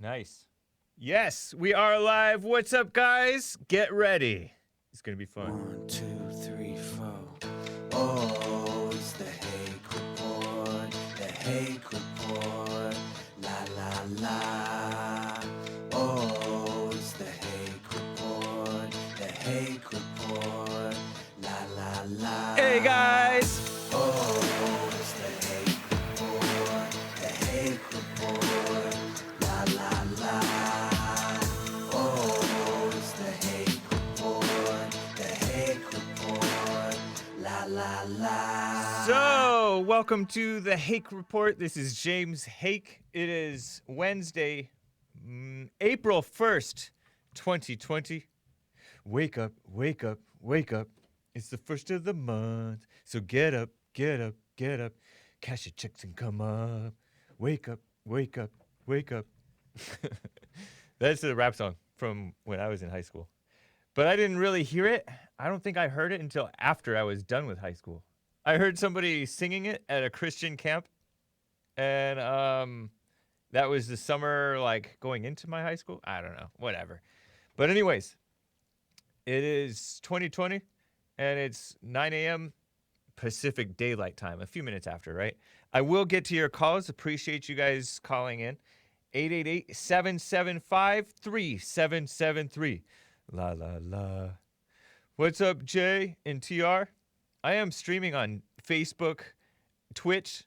Nice. Yes, we are live. What's up, guys? Get ready. It's going to be fun. 1, 2, 3, 4. Oh, it's the Hake Report. The Hake Report. La, la, la. Oh, it's the Hake Report. The Hake Report. La, la, la. Hey, guys. Oh, it's the Hake Report. The Hake Report. La, la, la. Oh, it's the Hake Report. The Hake Report. La, la, la. So, welcome to the Hake Report. This is James Hake. It is Wednesday, April 1st, 2020. Wake up, wake up, wake up. It's the first of the month. So get up, get up, get up. Cash your checks and come up. Wake up, wake up, wake up. That's a rap song from when I was in high school. But I didn't really hear it. I don't think I heard it until after I was done with high school. I heard somebody singing it at a Christian camp. And that was the summer, like, going into my high school. I don't know. Whatever. But anyways, it is 2020, and it's 9 a.m. Pacific Daylight Time, a few minutes after, right? I will get to your calls. Appreciate you guys calling in. 888-775-3773. La, la, la. What's up, Jay and TR? I am streaming on Facebook, Twitch,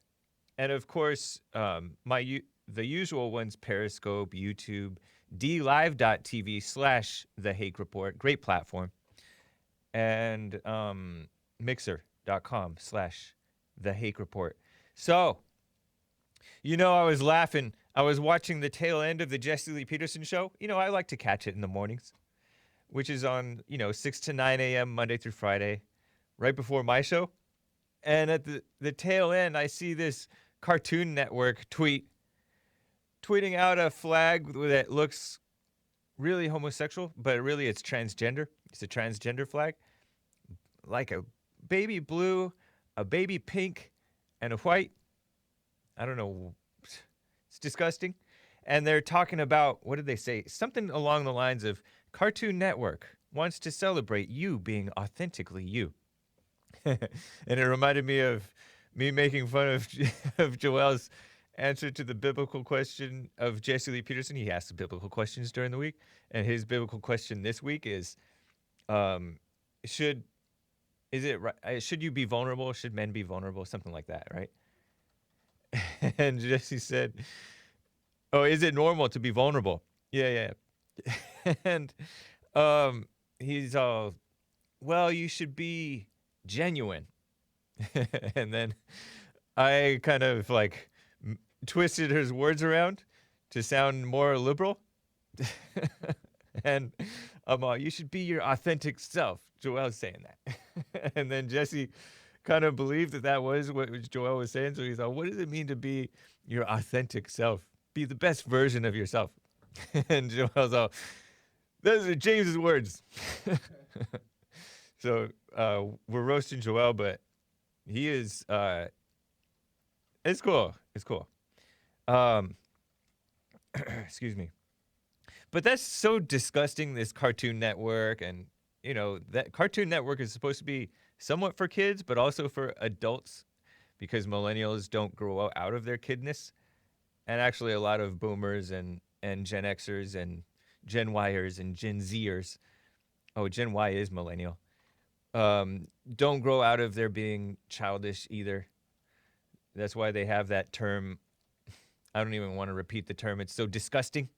and of course, the usual ones, Periscope, YouTube, dlive.tv/The Hake Report. Great platform. And mixer.com/The Hake Report. So, you know, I was laughing. I was watching the tail end of the Jesse Lee Peterson show. You know, I like to catch it in the mornings, which is on, 6 to 9 a.m. Monday through Friday, right before my show. And at the tail end, I see this Cartoon Network tweeting out a flag that looks really homosexual, but really it's transgender. It's a transgender flag, like a baby blue, a baby pink, and a white. I don't know. It's disgusting. And they're talking about, what did they say? Something along the lines of Cartoon Network wants to celebrate you being authentically you. And it reminded me of me making fun of Joel's answer to the biblical question of Jesse Lee Peterson. He asked the biblical questions during the week, and his biblical question this week is, should you be vulnerable? Should men be vulnerable? Something like that, right? And Jesse said, "Oh, is it normal to be vulnerable?" Yeah. And he's all, "Well, you should be genuine." And then I kind of like twisted his words around to sound more liberal. And I'm all, "You should be your authentic self." Joel's saying that. And then Jesse kind of believed that was what Joel was saying. So he's all, "What does it mean to be your authentic self? Be the best version of yourself." And Joel's all, "Those are James's words." So we're roasting Joel, but he is, it's cool. It's cool. Excuse me. But that's so disgusting, this Cartoon Network. And, that Cartoon Network is supposed to be somewhat for kids, but also for adults, because millennials don't grow out of their kidness. And actually a lot of boomers and Gen Xers and Gen Yers and Gen Zers, Gen Y is millennial, don't grow out of their being childish either. That's why they have that term. I don't even want to repeat the term. It's so disgusting.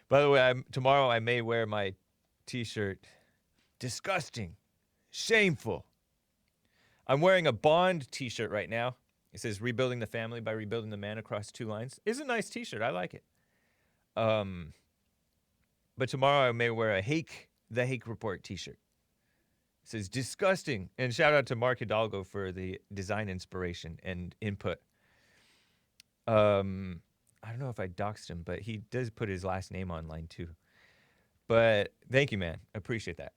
By the way, tomorrow I may wear my t-shirt, "Disgusting, shameful." I'm wearing a Bond t-shirt right now. It says "Rebuilding the Family by Rebuilding the Man" across 2 lines. It's a nice t-shirt. I like it. But tomorrow I may wear a The Hake Report t-shirt. It says "Disgusting." And shout out to Mark Hidalgo for the design inspiration and input. I don't know if I doxed him, but he does put his last name online too. But thank you, man. Appreciate that.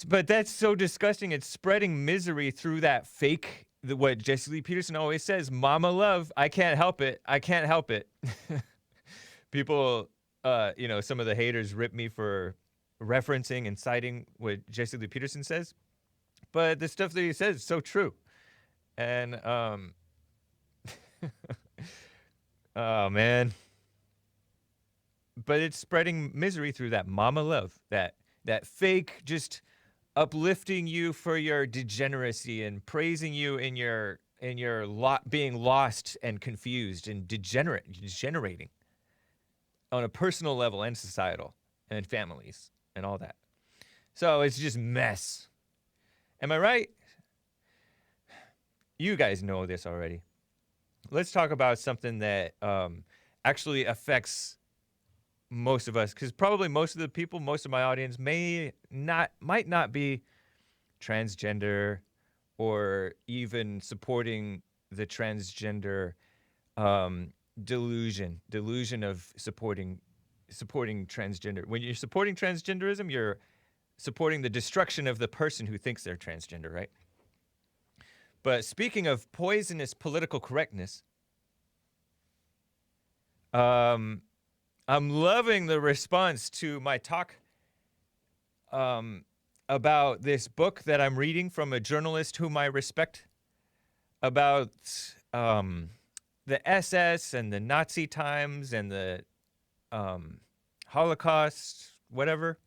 But that's so disgusting. It's spreading misery through that what Jesse Lee Peterson always says, "Mama love, I can't help it. I can't help it." People, some of the haters rip me for referencing and citing what Jesse Lee Peterson says, but the stuff that he says is so true. And oh man, but it's spreading misery through that mama love, that fake, just uplifting you for your degeneracy and praising you in your being lost and confused and degenerating on a personal level and societal and families and all that. So it's just mess. Am I right? You guys know this already. Let's talk about something that actually affects most of us, because probably most of the people, most of my audience might not be transgender or even supporting the transgender delusion of supporting transgender. When you're supporting transgenderism, you're supporting the destruction of the person who thinks they're transgender, right? But speaking of poisonous political correctness, I'm loving the response to my talk about this book that I'm reading from a journalist whom I respect, about the SS and the Nazi times and the Holocaust, whatever.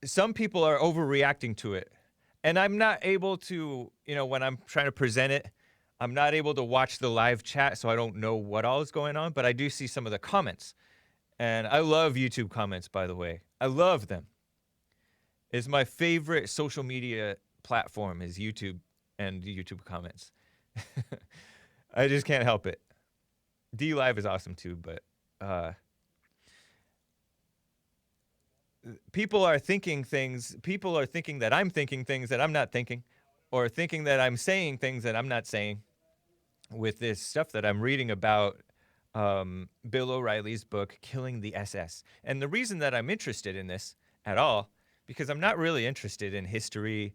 Some people are overreacting to it. And I'm not able to, when I'm trying to present it, I'm not able to watch the live chat, so I don't know what all is going on, but I do see some of the comments. And I love YouTube comments, by the way. I love them. It's my favorite social media platform is YouTube and YouTube comments. I just can't help it. D Live is awesome too, but people are thinking that I'm thinking things that I'm not thinking, or thinking that I'm saying things that I'm not saying with this stuff that I'm reading about Bill O'Reilly's book, Killing the SS. And the reason that I'm interested in this at all, because I'm not really interested in history,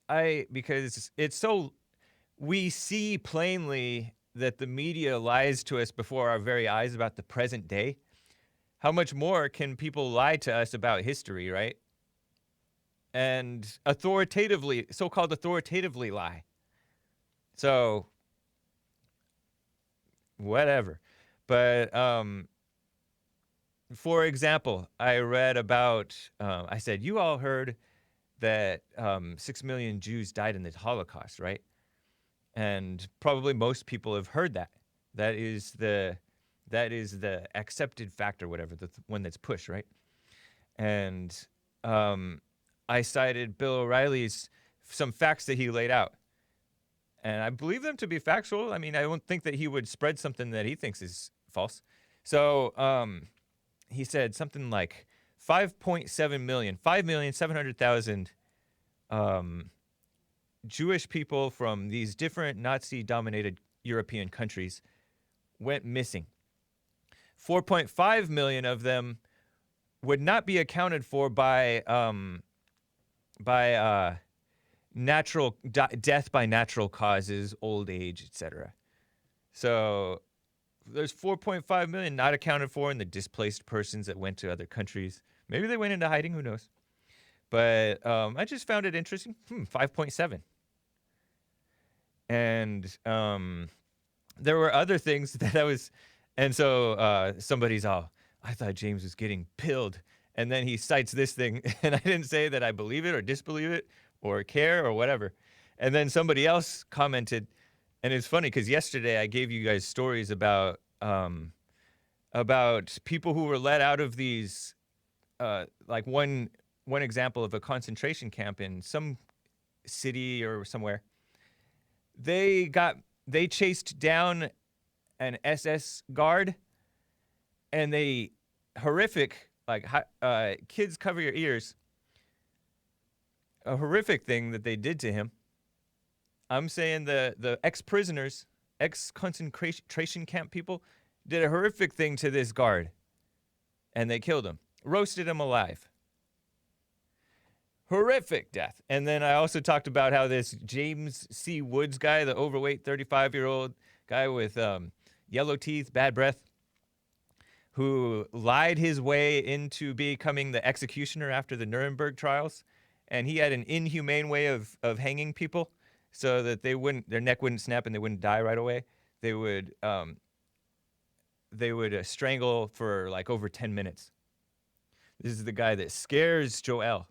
because it's so, we see plainly that the media lies to us before our very eyes about the present day. How much more can people lie to us about history, right? And so-called authoritatively lie. So, whatever. But, for example, I read about, I said, you all heard that 6 million Jews died in the Holocaust, right? And probably most people have heard that. That is the accepted fact or whatever, the one that's pushed, right? And I cited Bill O'Reilly's some facts that he laid out. And I believe them to be factual. I mean, I don't think that he would spread something that he thinks is false. So he said something like 5.7 million, 5,700,000 Jewish people from these different Nazi-dominated European countries went missing. 4.5 million of them would not be accounted for by death by natural causes, old age, etc. So there's 4.5 million not accounted for in the displaced persons that went to other countries. Maybe they went into hiding, who knows? But I just found it interesting. 5.7. And there were other things that I was, and so somebody's all, I thought James was getting pilled. And then he cites this thing, and I didn't say that I believe it or disbelieve it or care or whatever. And then somebody else commented, and it's funny because yesterday I gave you guys stories about people who were let out of these, like one example of a concentration camp in some city or somewhere. They chased down an SS guard, and they horrific, like, kids cover your ears. A horrific thing that they did to him. I'm saying the ex-prisoners, ex-concentration camp people did a horrific thing to this guard, and they killed him, roasted him alive. horrific death. And then I also talked about how this James C. Woods guy, the overweight 35-year-old guy with yellow teeth, bad breath, who lied his way into becoming the executioner after the Nuremberg trials. And he had an inhumane way of hanging people so that their neck wouldn't snap and they wouldn't die right away. They would strangle for like over 10 minutes. This is the guy that scares Joel.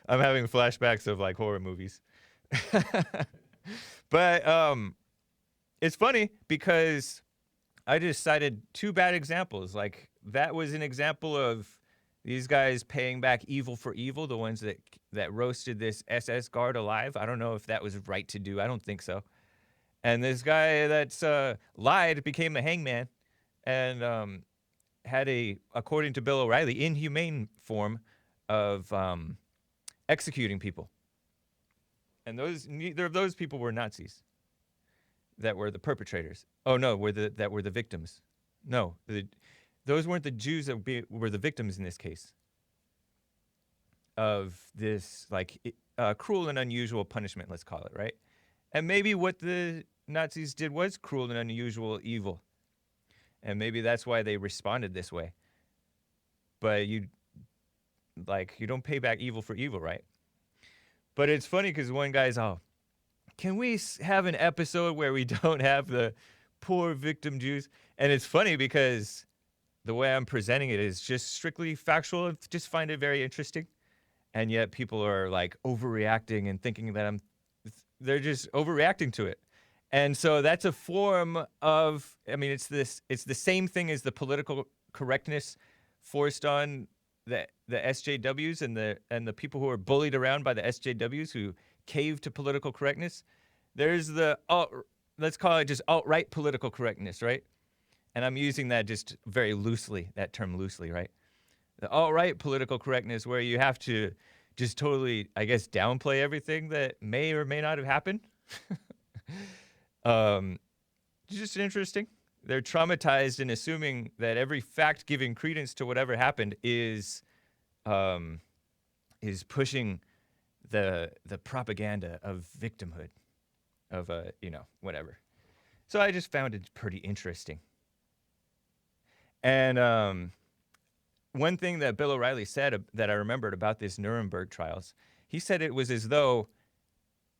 I'm having flashbacks of like horror movies. But it's funny because I just cited two bad examples. Like that was an example of these guys paying back evil for evil, the ones that roasted this SS guard alive. I don't know if that was right to do. I don't think so. And this guy that's lied became a hangman and had according to Bill O'Reilly, inhumane form of executing people. And neither of those people were Nazis that were the perpetrators. Oh, no, that were the victims. No, those weren't the Jews that were the victims in this case of this like cruel and unusual punishment, let's call it, right? And maybe what the Nazis did was cruel and unusual evil. And maybe that's why they responded this way. But you don't pay back evil for evil, right? But it's funny because one guy's, can we have an episode where we don't have the poor victim Jews? And it's funny because the way I'm presenting it is just strictly factual. I just find it very interesting. And yet people are like overreacting and thinking that they're just overreacting to it. And so that's a form of, it's the same thing as the political correctness forced on the SJWs and the people who are bullied around by the SJWs who cave to political correctness. There's let's call it just alt-right political correctness, right? And I'm using that just very loosely, that term loosely, right? The alt-right political correctness where you have to just totally, I guess, downplay everything that may or may not have happened. Just interesting. They're traumatized in assuming that every fact giving credence to whatever happened is pushing the propaganda of victimhood, of whatever. So I just found it pretty interesting. And one thing that Bill O'Reilly said that I remembered about this Nuremberg trials, he said it was as though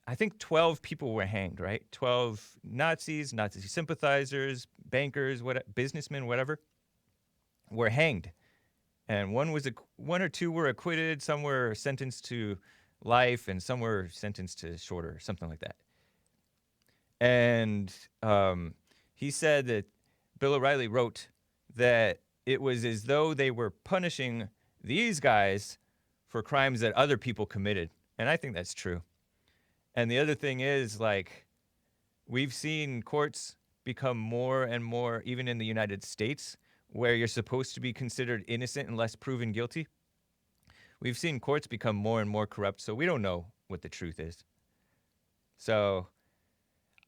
I think 12 people were hanged, right? 12 Nazis, Nazi sympathizers, bankers, businessmen, whatever, were hanged. And one or two were acquitted, some were sentenced to life, and some were sentenced to shorter, something like that. And he said that Bill O'Reilly wrote that it was as though they were punishing these guys for crimes that other people committed. And I think that's true. And the other thing is, like, we've seen courts become more and more, even in the United States, where you're supposed to be considered innocent unless proven guilty. We've seen courts become more and more corrupt, so we don't know what the truth is. So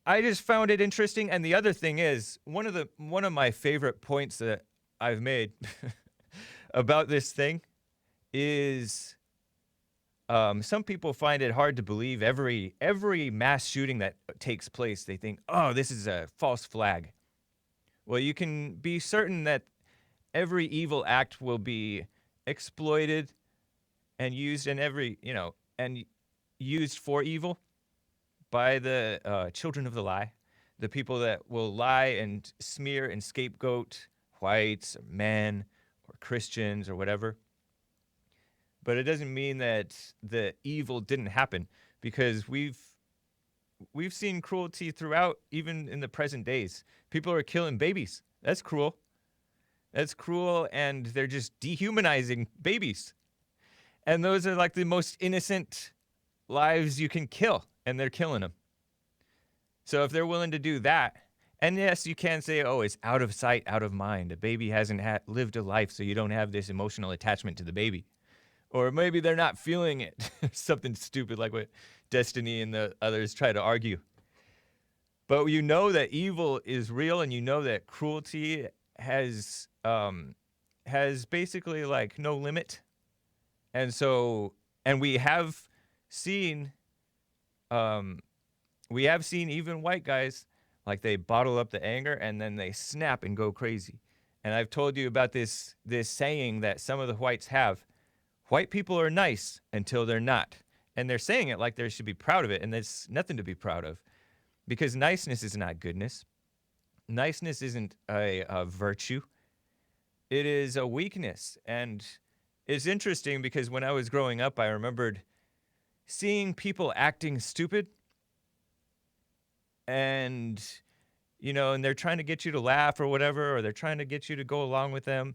I just found it interesting. And the other thing is, one of my favorite points that I've made about this thing is some people find it hard to believe every mass shooting that takes place. They think, oh, this is a false flag. Well, you can be certain that every evil act will be exploited and used in and used for evil by the children of the lie, the people that will lie and smear and scapegoat whites or men or Christians or whatever. But it doesn't mean that the evil didn't happen, because we've seen cruelty throughout, even in the present days. People are killing babies. That's cruel. That's cruel, and they're just dehumanizing babies. And those are like the most innocent lives you can kill, and they're killing them. So if they're willing to do that, and yes, you can say, oh, it's out of sight, out of mind. A baby hasn't lived a life, so you don't have this emotional attachment to the baby. Or maybe they're not feeling it. Something stupid like what Destiny and the others try to argue. But you know that evil is real, and you know that cruelty has has basically like no limit. And so, and seen, we have seen even white guys, like they bottle up the anger and then they snap and go crazy. And I've told you about this saying that some of the whites have. White people are nice until they're not. And they're saying it like they should be proud of it, and there's nothing to be proud of. Because niceness is not goodness. Niceness isn't a virtue. It is a weakness. And it's interesting because when I was growing up, I remembered seeing people acting stupid. And, and they're trying to get you to laugh or whatever, or they're trying to get you to go along with them.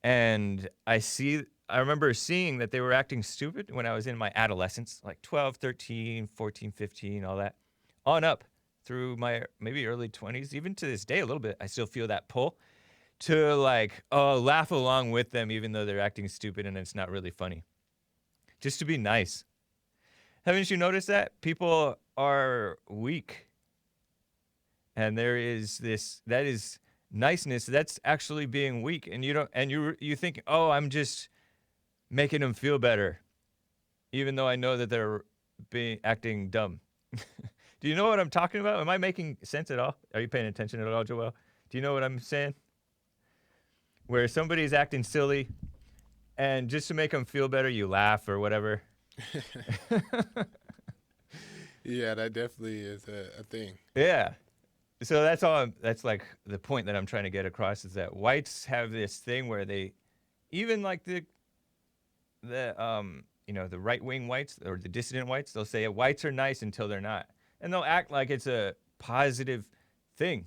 And I remember seeing that they were acting stupid when I was in my adolescence, like 12, 13, 14, 15, all that, on up through my maybe early 20s. Even to this day, a little bit, I still feel that pull to laugh along with them, even though they're acting stupid and it's not really funny. Just to be nice. Haven't you noticed that? People are weak. And that is niceness. That's actually being weak. And you think, oh, I'm just making them feel better, even though I know that they're acting dumb. Do you know what I'm talking about? Am I making sense at all? Are you paying attention at all, Joel? Do you know what I'm saying? Where somebody's acting silly, and just to make them feel better, you laugh or whatever. Yeah, that definitely is a thing. Yeah. So that's like the point that I'm trying to get across, is that whites have this thing where they, even like the right-wing whites or the dissident whites, they'll say whites are nice until they're not. And they'll act like it's a positive thing.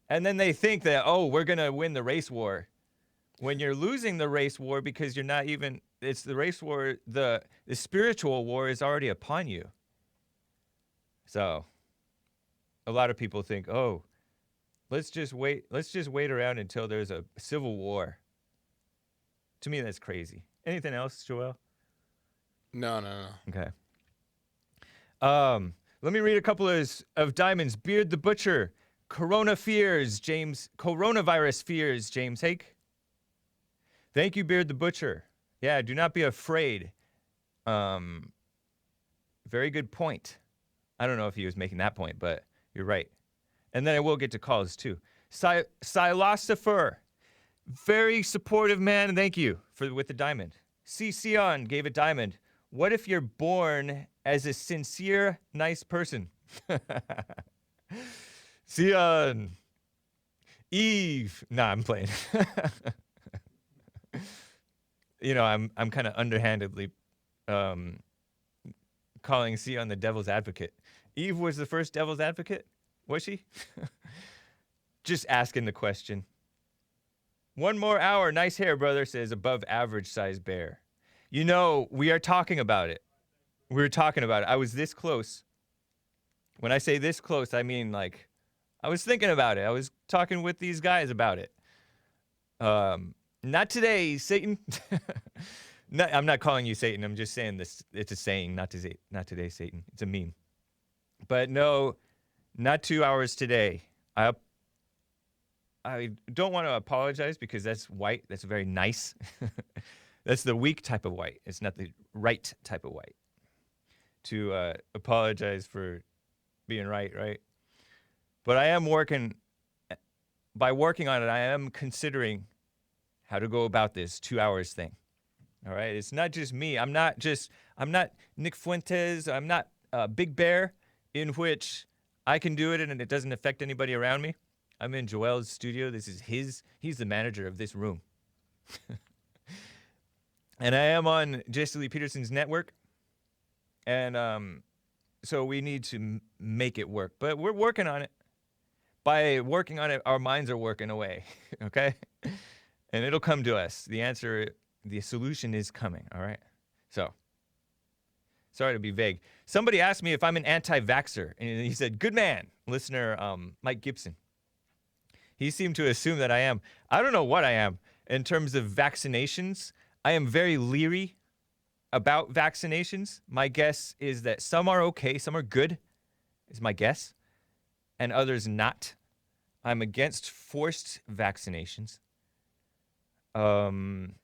And then they think that, oh, we're going to win the race war. When you're losing the race war because you're not even, it's the race war, the spiritual war is already upon you. So a lot of people think, oh, let's just wait around until there's a civil war. To me, that's crazy. Anything else, Joel? No. Okay. Let me read a couple of diamonds. Beard the Butcher. Coronavirus fears, James Hake. Thank you, Beard the Butcher. Yeah, do not be afraid. Very good point. I don't know if he was making that point, but you're right. And then I will get to calls, too. Silosopher. Very supportive man. Thank you with the diamond. Sion gave a diamond. What if you're born as a sincere, nice person? Sion. Eve. Nah, I'm playing. I'm kind of underhandedly calling Sion the devil's advocate. Eve was the first devil's advocate? Was she? Just asking the question. One more hour. Nice hair, brother, says above average size bear. We are talking about it. We're talking about it. I was this close. When I say this close, I mean like I was thinking about it. I was talking with these guys about it. Not today, Satan. I'm not calling you Satan. I'm just saying this. It's a saying. Not today, Satan. It's a meme. But no, not 2 hours today. I don't want to apologize because that's white. That's very nice. That's the weak type of white. It's not the right type of white. To apologize for being right? But I am by working on it, I am considering how to go about this 2 hours thing. All right? It's not just me. I'm not Nick Fuentes. I'm not Big Bear, in which I can do it and it doesn't affect anybody around me. I'm in Joel's studio. This is he's the manager of this room. And I am on Jesse Lee Peterson's network. And so we need to make it work. But we're working on it. By working on it, our minds are working away. Okay? And it'll come to us. The solution is coming. All right? So, sorry to be vague. Somebody asked me if I'm an anti-vaxxer. And he said, good man. Listener Mike Gibson. He seemed to assume that I am. I don't know what I am in terms of vaccinations. I am very leery about vaccinations. My guess is that some are okay, some are good, is my guess, and others not. I'm against forced vaccinations. because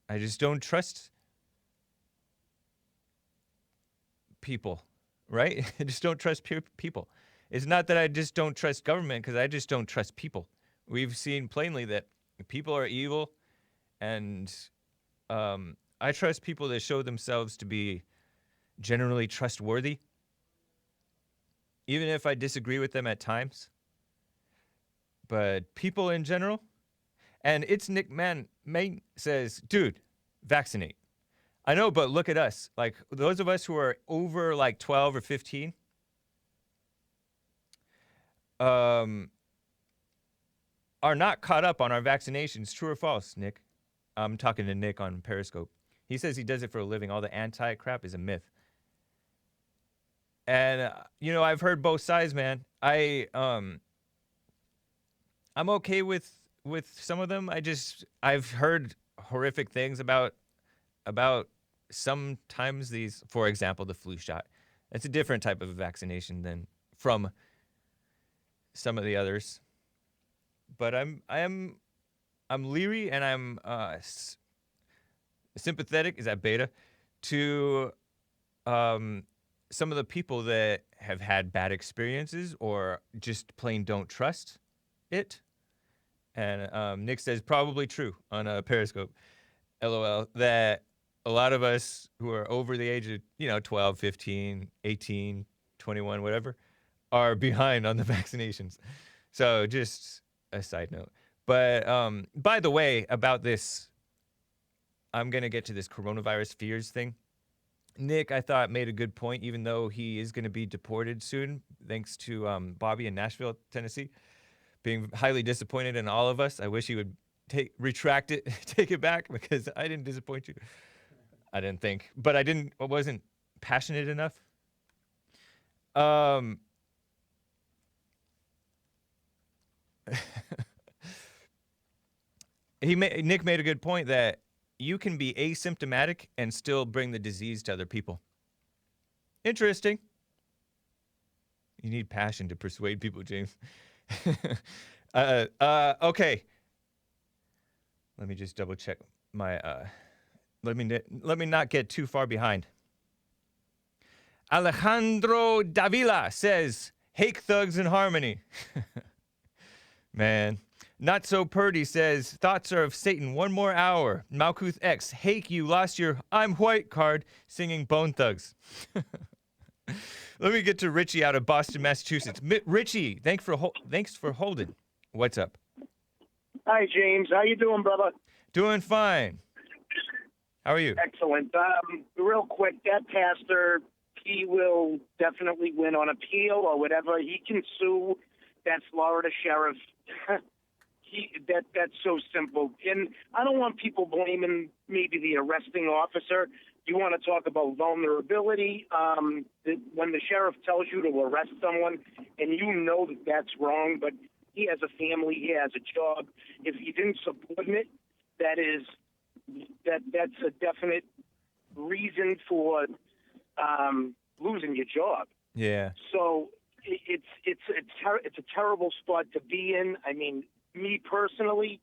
I just don't trust people, right? I just don't trust people. It's not that I just don't trust government, because I just don't trust people. We've seen plainly that people are evil, and I trust people that show themselves to be generally trustworthy, even if I disagree with them at times. But people in general, and it's Nick Main says, dude, vaccinate. I know, but look at us. Like, those of us who are over like 12 or 15, are not caught up on our vaccinations. True or false, Nick? I'm talking to Nick on Periscope. He says he does it for a living. All the anti-crap is a myth. And, I've heard both sides, man. I'm okay with some of them. I've heard horrific things about sometimes these, for example, the flu shot. It's a different type of vaccination than from some of the others. But I'm leery, and I'm sympathetic, is that beta, to some of the people that have had bad experiences or just plain don't trust it. And Nick says, probably true on Periscope, LOL, that a lot of us who are over the age of 12, 15, 18, 21, whatever, are behind on the vaccinations. So just a side note. But by the way, about this, I'm going to get to this coronavirus fears thing. Nick, I thought, made a good point, even though he is going to be deported soon, thanks to Bobby in Nashville, Tennessee, being highly disappointed in all of us. I wish he would retract it, take it back, because I didn't disappoint you. I didn't think, but I wasn't passionate enough. Nick made a good point that you can be asymptomatic and still bring the disease to other people. Interesting. You need passion to persuade people, James. Okay. Let me just double check my. Let me not get too far behind. Alejandro Davila says, "Hake thugs in harmony." Man. Not So Purdy says, "Thoughts are of Satan. One more hour." Malkuth X, "Hake, you lost your I'm white card singing Bone Thugs." Let me get to Richie out of Boston, Massachusetts. Richie, thanks for holding. What's up? Hi, James. How you doing, brother? Doing fine. How are you? Excellent. Real quick, that pastor, he will definitely win on appeal or whatever. He can sue that Florida sheriff. That's so simple. And I don't want people blaming maybe the arresting officer. You want to talk about vulnerability. When the sheriff tells you to arrest someone and you know that that's wrong, but he has a family, he has a job. If he didn't subordinate, that's a definite reason for losing your job. Yeah. So it's a terrible spot to be in. I mean, me personally,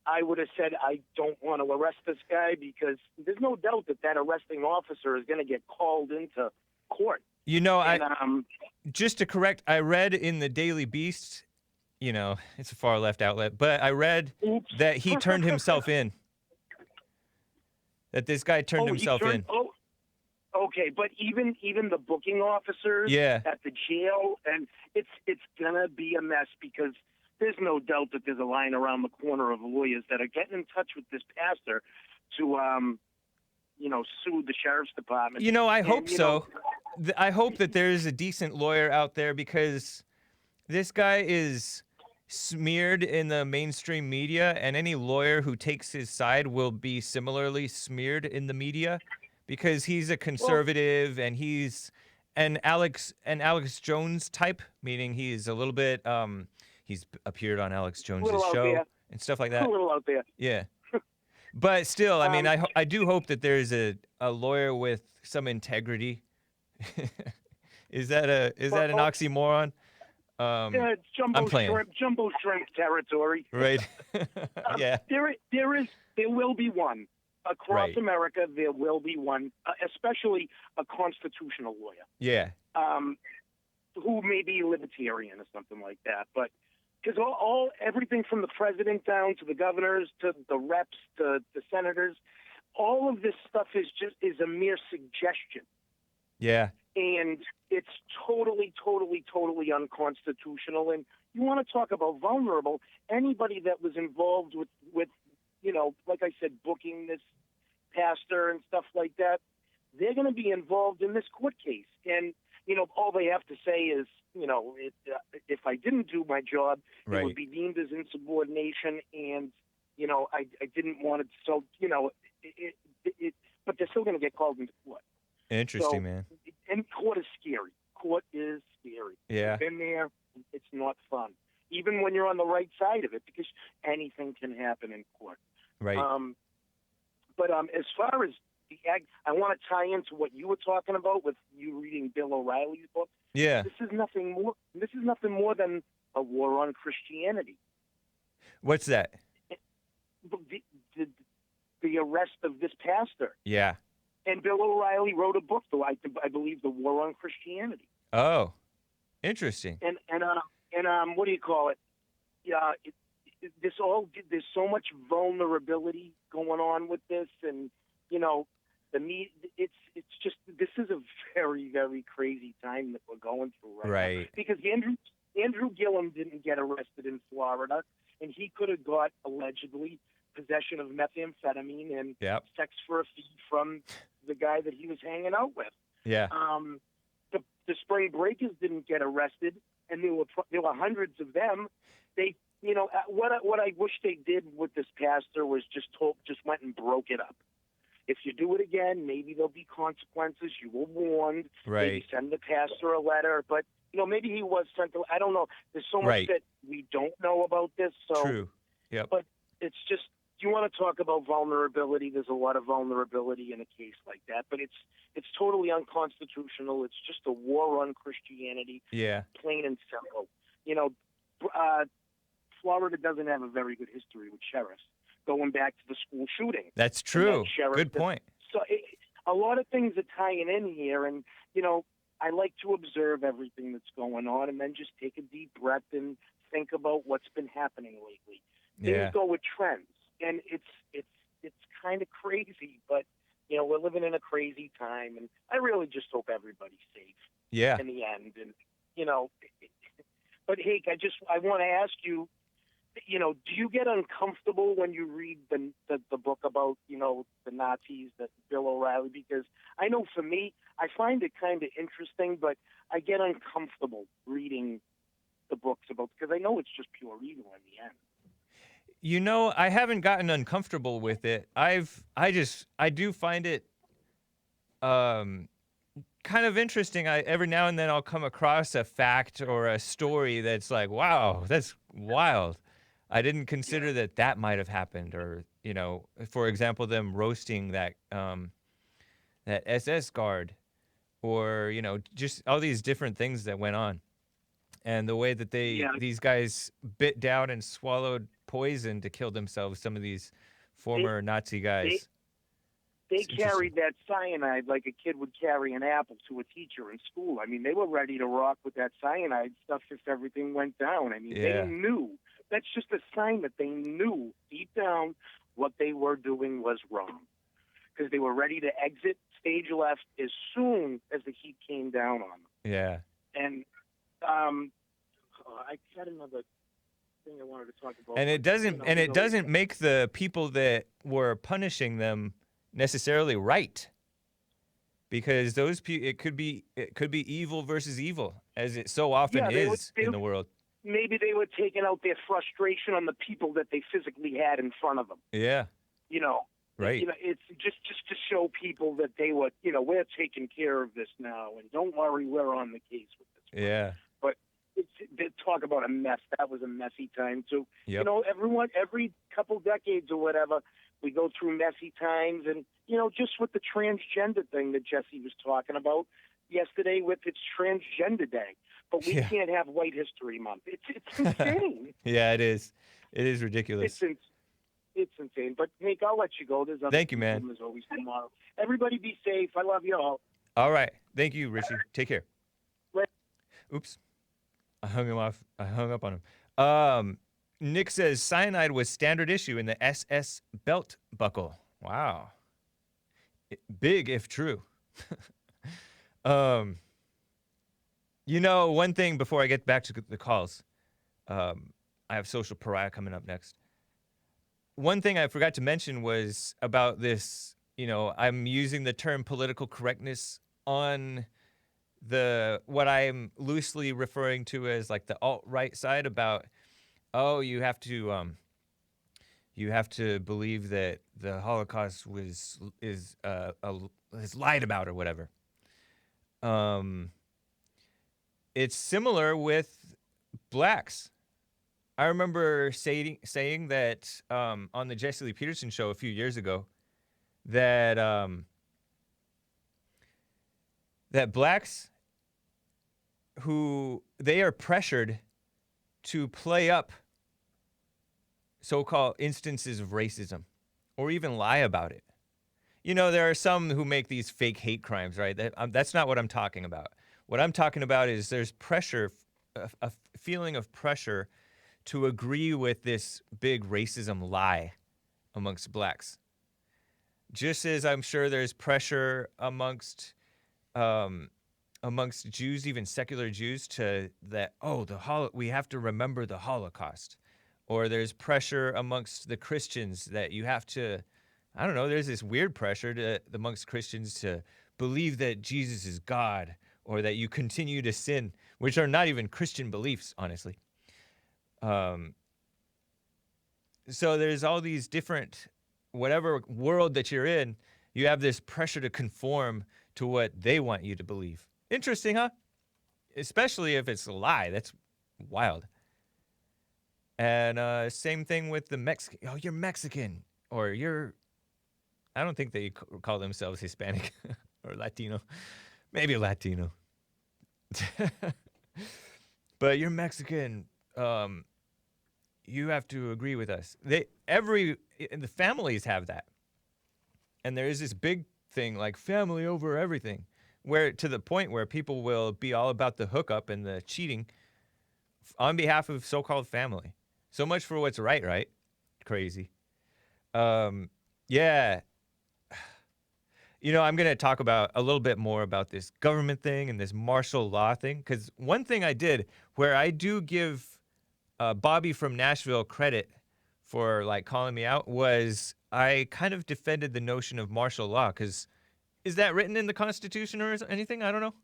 I would have said I don't want to arrest this guy, because there's no doubt that arresting officer is going to get called into court. Just to correct, I read in the Daily Beast, it's a far left outlet, but I read that he turned himself in. That this guy turned himself in. Oh, okay, but even the booking officers at the jail, and it's gonna be a mess, because there's no doubt that there's a line around the corner of lawyers that are getting in touch with this pastor to sue the sheriff's department. I hope so. I hope that there is a decent lawyer out there, because this guy is smeared in the mainstream media, and any lawyer who takes his side will be similarly smeared in the media, because he's a conservative, and he's an Alex Jones type, meaning he's a little bit he's appeared on Alex Jones' show and stuff like that. A little out there. Yeah. But still, I mean, I do hope that there's a lawyer with some integrity. Is that an oxymoron? Yeah, it's I'm playing. jumbo shrimp territory. Right. Yeah. There will be one across Right. America. There will be one, especially a constitutional lawyer, Yeah. who may be libertarian or something like that. But because everything from the president down to the governors to the reps to the senators, all of this stuff is a mere suggestion. Yeah. And it's totally unconstitutional. And you want to talk about vulnerable, anybody that was involved with like I said, booking this pastor and stuff like that, they're going to be involved in this court case. And, all they have to say is, if I didn't do my job, Right. it would be deemed as insubordination. And, I didn't want it. So, but they're still going to get called into court. Interesting, So, man. And court is scary. Court is scary. Yeah. I've been there. It's not fun. Even when you're on the right side of it, because anything can happen in court. Right. But as far as the I want to tie into what you were talking about with you reading Bill O'Reilly's book. Yeah. This is nothing more than a war on Christianity. What's that? The arrest of this pastor. Yeah. And Bill O'Reilly wrote a book, though I believe, The War on Christianity. Oh, interesting. And what do you call it? Yeah, there's so much vulnerability going on with this, and the need. It's just, this is a very, very crazy time that we're going through right now. Because Andrew Gillum didn't get arrested in Florida, and he could have got allegedly possession of methamphetamine and sex for a fee from the guy that he was hanging out with. Yeah. The spring breakers didn't get arrested, and there were hundreds of them. They, what I wish they did with this pastor was just went and broke it up. If you do it again, maybe there'll be consequences. You were warned. Right. Maybe send the pastor a letter, but maybe he was sent. I don't know. There's so much that we don't know about this. So true. Yep. But it's just, you want to talk about vulnerability. There's a lot of vulnerability in a case like that, but it's totally unconstitutional. It's just a war on Christianity. Yeah. Plain and simple. Florida doesn't have a very good history with sheriffs, going back to the school shooting. That's true. Good point. So a lot of things are tying in here, and I like to observe everything that's going on, and then just take a deep breath and think about what's been happening lately. Things go with trends. And it's kind of crazy, but we're living in a crazy time, and I really just hope everybody's safe. Yeah. In the end, and but Hake, I want to ask you, do you get uncomfortable when you read the book about the Nazis, that Bill O'Reilly? Because I know for me, I find it kind of interesting, but I get uncomfortable reading the books about, because I know it's just pure evil in the end. I haven't gotten uncomfortable with it. I do find it kind of interesting. Every now and then I'll come across a fact or a story that's like, wow, that's wild. I didn't consider that might have happened, or for example, them roasting that SS guard, or just all these different things that went on, and the way that these guys bit down and swallowed poison to kill themselves. Some of these former Nazi guys. They carried that cyanide like a kid would carry an apple to a teacher in school. I mean, they were ready to rock with that cyanide stuff if everything went down. I mean, they knew. That's just a sign that they knew deep down what they were doing was wrong, because they were ready to exit stage left as soon as the heat came down on them. Yeah. And I had another thing I wanted to talk about. And it doesn't make the people that were punishing them necessarily right, because those people, it could be evil versus evil, as it so often is in the world. Maybe they were taking out their frustration on the people that they physically had in front of them. Yeah. Right. It's just to show people that they were, we're taking care of this now, and don't worry, we're on the case with this. Yeah. But talk about a mess. That was a messy time too. Yep. Every couple decades or whatever, we go through messy times, and just with the transgender thing that Jesse was talking about yesterday, with its Transgender Day. but we Yeah. can't have White History Month. It's insane. Yeah, it is. It is ridiculous. It's insane. But Hank, I'll let you go. There's other Thank you, people man. There's always tomorrow. Everybody be safe. I love you all. All right. Thank you, Richie. Take care. Right. Oops. I hung him off. I hung up on him. Nick says cyanide was standard issue in the SS belt buckle. Wow. Big if true. You know, one thing before I get back to the calls, I have Social Pariah coming up next. One thing I forgot to mention was about this, you know, I'm using the term political correctness on what I'm loosely referring to as like the alt-right side about, oh, you have to believe that the Holocaust is lied about or whatever. It's similar with blacks. I remember saying that on the Jesse Lee Peterson show a few years ago that that blacks who they are pressured to play up so-called instances of racism or even lie about it. You know, there are some who make these fake hate crimes, right? That's not what I'm talking about. What I'm talking about is there's pressure, a feeling of pressure to agree with this big racism lie amongst blacks. Just as I'm sure there's pressure amongst Jews, even secular Jews, to that, we have to remember the Holocaust. Or there's pressure amongst the Christians that you have to, I don't know, there's this weird pressure amongst Christians to believe that Jesus is God or that you continue to sin, which are not even Christian beliefs, honestly. So there's all these different, whatever world that you're in, you have this pressure to conform to what they want you to believe. Interesting, huh? Especially if it's a lie. That's wild. And same thing with the Mexican. Oh, you're Mexican. Or I don't think they call themselves Hispanic or Latino. Maybe Latino. But you're Mexican. You have to agree with us. The families have that. And there is this big thing like family over everything, where to the point where people will be all about the hookup and the cheating on behalf of so-called family. So much for what's right? Crazy. Yeah. You know, I'm going to talk about a little bit more about this government thing and this martial law thing, because one thing I did where I do give Bobby from Nashville credit for like calling me out was I kind of defended the notion of martial law, because is that written in the Constitution or anything? I don't know.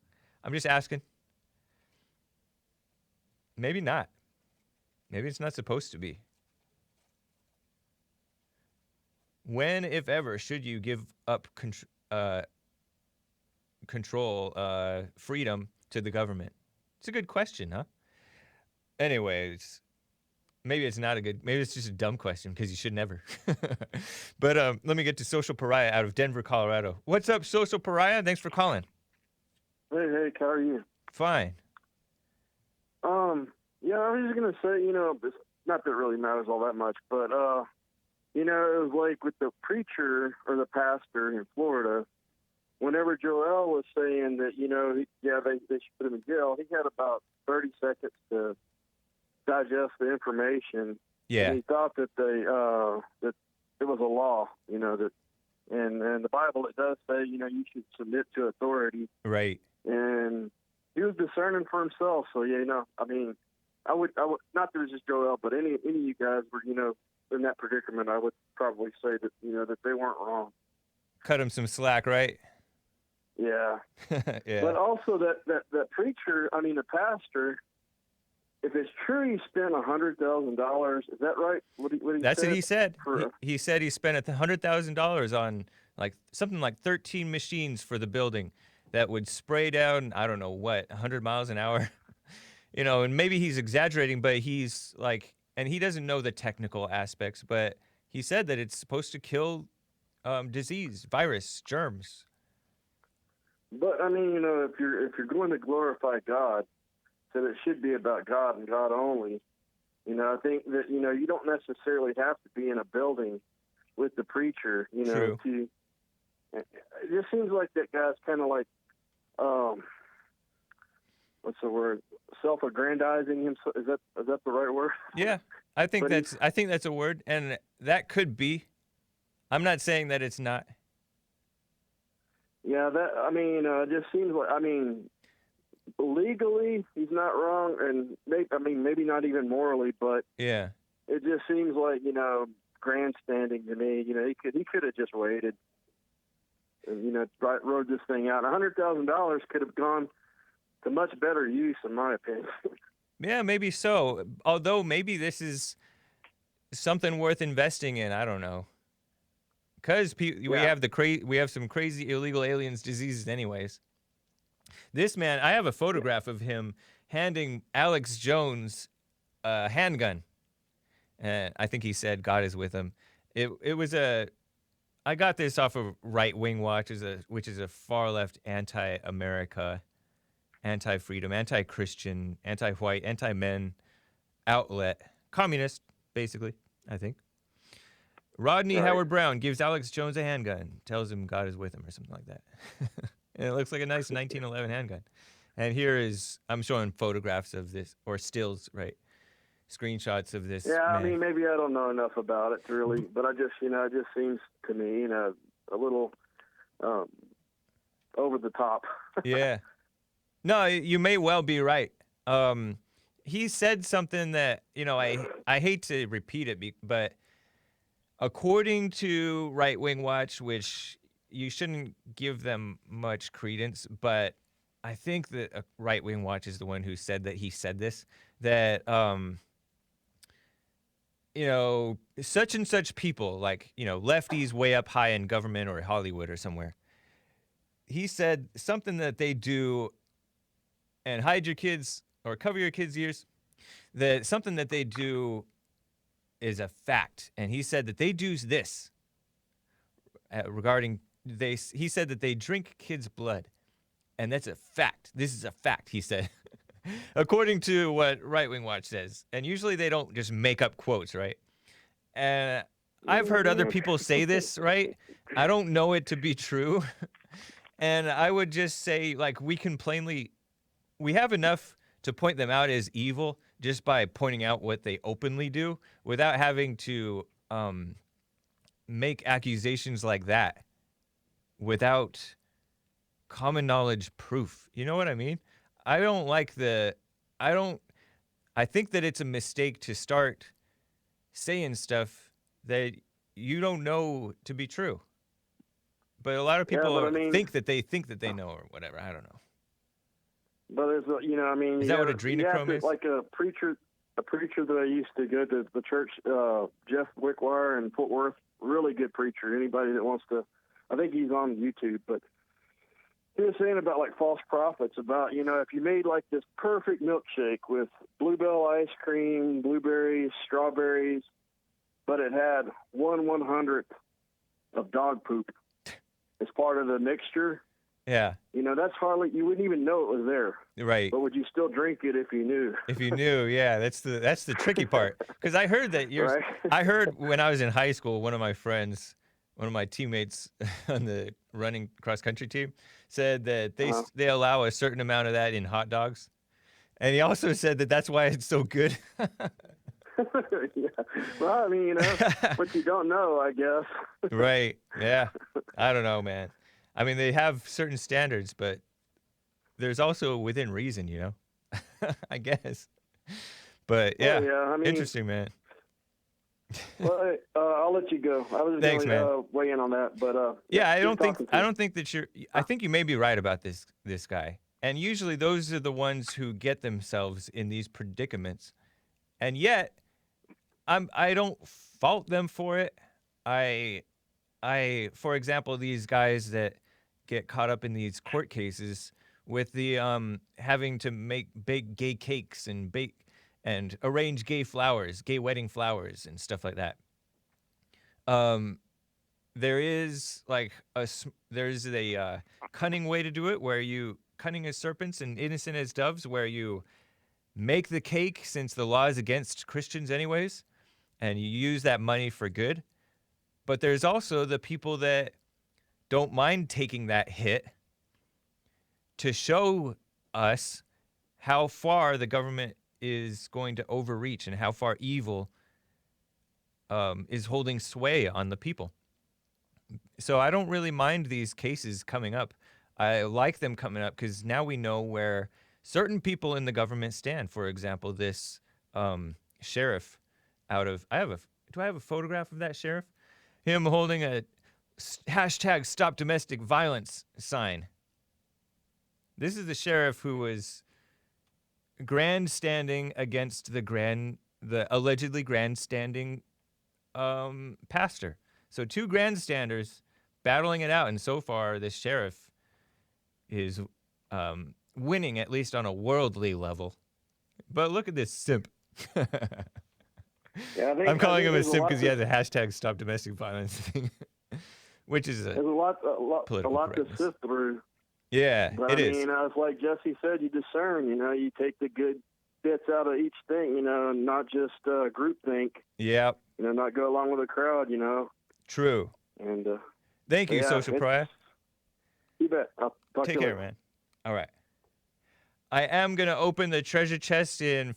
I'm just asking. Maybe not. Maybe it's not supposed to be. When, if ever, should you give up control, freedom to the government? It's a good question, huh? Anyways, maybe it's just a dumb question because you should never. But let me get to Social Pariah out of Denver, Colorado. What's up, Social Pariah? Thanks for calling. Hey, how are you? Fine. Yeah, I was just gonna say, it's not that it really matters all that much, but it was like with the preacher or the pastor in Florida. Whenever Joel was saying that, they should put him in jail, he had about 30 seconds to digest the information. Yeah. And he thought that that it was a law, that, and the Bible, it does say, you should submit to authority. Right. And he was discerning for himself. So, I would not that it was just Joel, but any of you guys were, in that predicament, I would probably say that, that they weren't wrong. Cut him some slack, right? Yeah. Yeah. But also that preacher, the pastor, if it's true he spent $100,000, is that right? That's what he said. He said he spent $100,000 on something like 13 machines for the building that would spray down, I don't know what, 100 miles an hour. And maybe he's exaggerating, but he's and he doesn't know the technical aspects, but he said that it's supposed to kill disease, virus, germs. But if you're going to glorify God, said it should be about God and God only. You know, I think that, you know, you don't necessarily have to be in a building with the preacher, you know, True. it just seems like that guy's kind of like, what's the word? Self-aggrandizing himself. Is that the right word? Yeah, I think But I think that's a word, and that could be. I'm not saying that it's not. Yeah, it just seems like, legally he's not wrong, and maybe not even morally, but Yeah. it just seems like, you know, grandstanding to me. You know, he could have just waited and, you know, rode this thing out. $100,000 could have gone to much better use, in my opinion. Yeah, maybe so. Although maybe this is something worth investing in. I don't know. Because we have we have some crazy illegal aliens diseases anyways. This man, I have a photograph of him handing Alex Jones a handgun. And I think he said God is with him. It was I got this off of Right Wing Watch, which is a far left anti-America, anti-freedom, anti-Christian, anti-white, anti-men outlet. Communist, basically, I think. Rodney Right. Howard-Browne gives Alex Jones a handgun, tells him God is with him or something like that. And it looks like a nice 1911 handgun. And I'm showing photographs of this, or stills, right? Screenshots of this. Yeah, man. maybe I don't know enough about it to really, but it just seems to me, you know, a little over the top. Yeah. No, you may well be right. He said something that, you know, I hate to repeat it, but according to Right Wing Watch, which you shouldn't give them much credence, but I think that Right Wing Watch is the one who said that he said this, that, you know, such and such people, like, you know, lefties way up high in government or Hollywood or somewhere. He said something that they do, and hide your kids or cover your kids' ears, that something that they do is a fact. And he said that they do this he said that they drink kids' blood. And that's a fact. This is a fact, he said. According to what Right Wing Watch says. And usually they don't just make up quotes, right? And I've heard other people say this, right? I don't know it to be true. And I would just say, like, we have enough to point them out as evil just by pointing out what they openly do without having to make accusations like that without common knowledge proof. You know what I mean? I think that it's a mistake to start saying stuff that you don't know to be true. But a lot of people think that they know or whatever. I don't know. But there's, is that what adrenochrome is? Like a preacher that I used to go to the church, Jeff Wickwire in Fort Worth, really good preacher. Anybody that wants to, I think he's on YouTube, but he was saying about like false prophets, about, you know, if you made like this perfect milkshake with Bluebell ice cream, blueberries, strawberries, but it had 1/100th of dog poop as part of the mixture. Yeah. You know, you wouldn't even know it was there. Right. But would you still drink it if you knew? If you knew, yeah, that's the tricky part. Because I heard that Right. I heard when I was in high school, one of my teammates on the running cross country team said that they allow a certain amount of that in hot dogs. And he also said that that's why it's so good. Yeah. Well, I mean, you know, what you don't know, I guess. Right. Yeah. I don't know, man. I mean, they have certain standards, but there's also within reason, you know, I guess. But yeah, I mean, interesting, man. Well, I'll let you go. I was Thanks, going man. to weigh in on that, but yeah, I keep don't think that I think you may be right about this guy. And usually those are the ones who get themselves in these predicaments. And yet, I don't fault them for it. For example, these guys that get caught up in these court cases with the having to bake gay cakes and arrange gay wedding flowers and stuff like that. There is there's a cunning way to do it, where you cunning as serpents and innocent as doves, where you make the cake since the law is against Christians anyways, and you use that money for good. But there's also the people that don't mind taking that hit to show us how far the government is going to overreach and how far evil is holding sway on the people. So I don't really mind these cases coming up. I like them coming up because now we know where certain people in the government stand. For example, this sheriff do I have a photograph of that sheriff? Him holding a hashtag stop domestic violence sign. This is the sheriff who was grandstanding against the allegedly grandstanding pastor. So two grandstanders battling it out, and so far this sheriff is winning, at least on a worldly level. But look at this simp. Yeah, I'm calling him a simp because he has a hashtag stop domestic violence thing, which is there's a lot to sift through. Yeah, But it I is. mean, it's like Jesse said, you discern. You take the good bits out of each thing. Not just groupthink. Yeah, Not go along with the crowd. true. And Thank you, yeah, Social Pariah. you bet. I'll talk Take to you care, later. man. All right. I am going to open the treasure chest in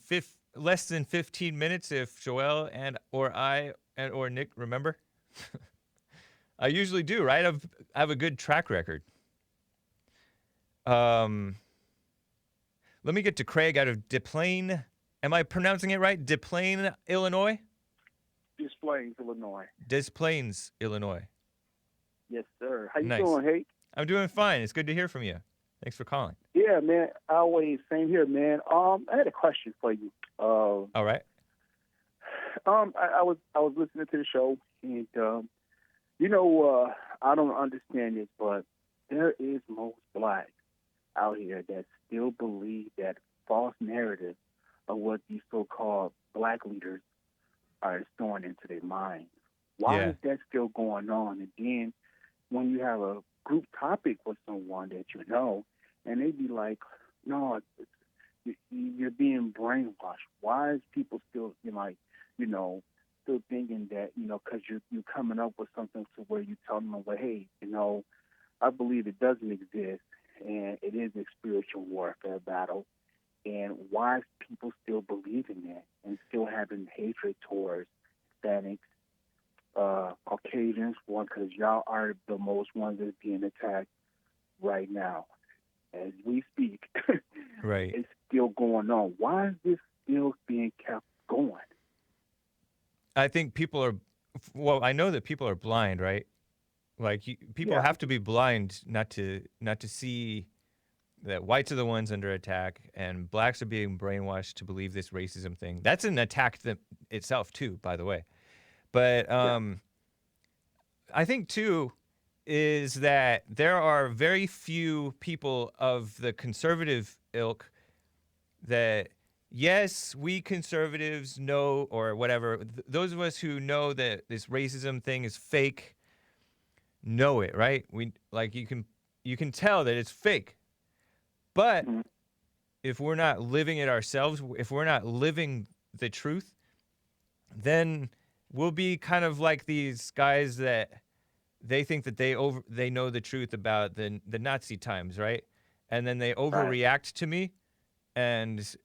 less than 15 minutes if Joel or Nick remember. I usually do, right? I have a good track record. Let me get to Craig out of Des Plaines. Am I pronouncing it right? Des Plaines, Illinois? Des Plaines, Illinois. Des Plaines, Illinois. Yes, sir. How you Nice. doing, Hake? I'm doing fine. It's good to hear from you. Thanks for calling. Yeah, man. Always same here, man. I had a question for you. All right. I was listening to the show, and I don't understand it, but there is most blacks out here that still believe that false narrative of what these so-called black leaders are throwing into their minds. Why is that still going on? And then when you have a group topic with someone that you know, and they be like, no, you're being brainwashed. Why is people still, still thinking that, because you're coming up with something to where you tell them, well, hey, I believe it doesn't exist, and it is a spiritual warfare battle. And why is people still believing that and still having hatred towards Hispanics, Caucasians, because y'all are the most ones that's being attacked right now. As we speak, Right. It's still going on. Why is this still being kept going? I think I know that people are blind, right? Like people have to be blind not to see that whites are the ones under attack and blacks are being brainwashed to believe this racism thing. That's an attack itself too, by the way. But I think too is that there are very few people of the conservative ilk that, yes, we conservatives know, or whatever, those of us who know that this racism thing is fake know it, right? You can tell that it's fake. But if we're not living it ourselves, if we're not living the truth, then we'll be kind of like these guys that they think that they know the truth about the Nazi times, right? And then they overreact to me, and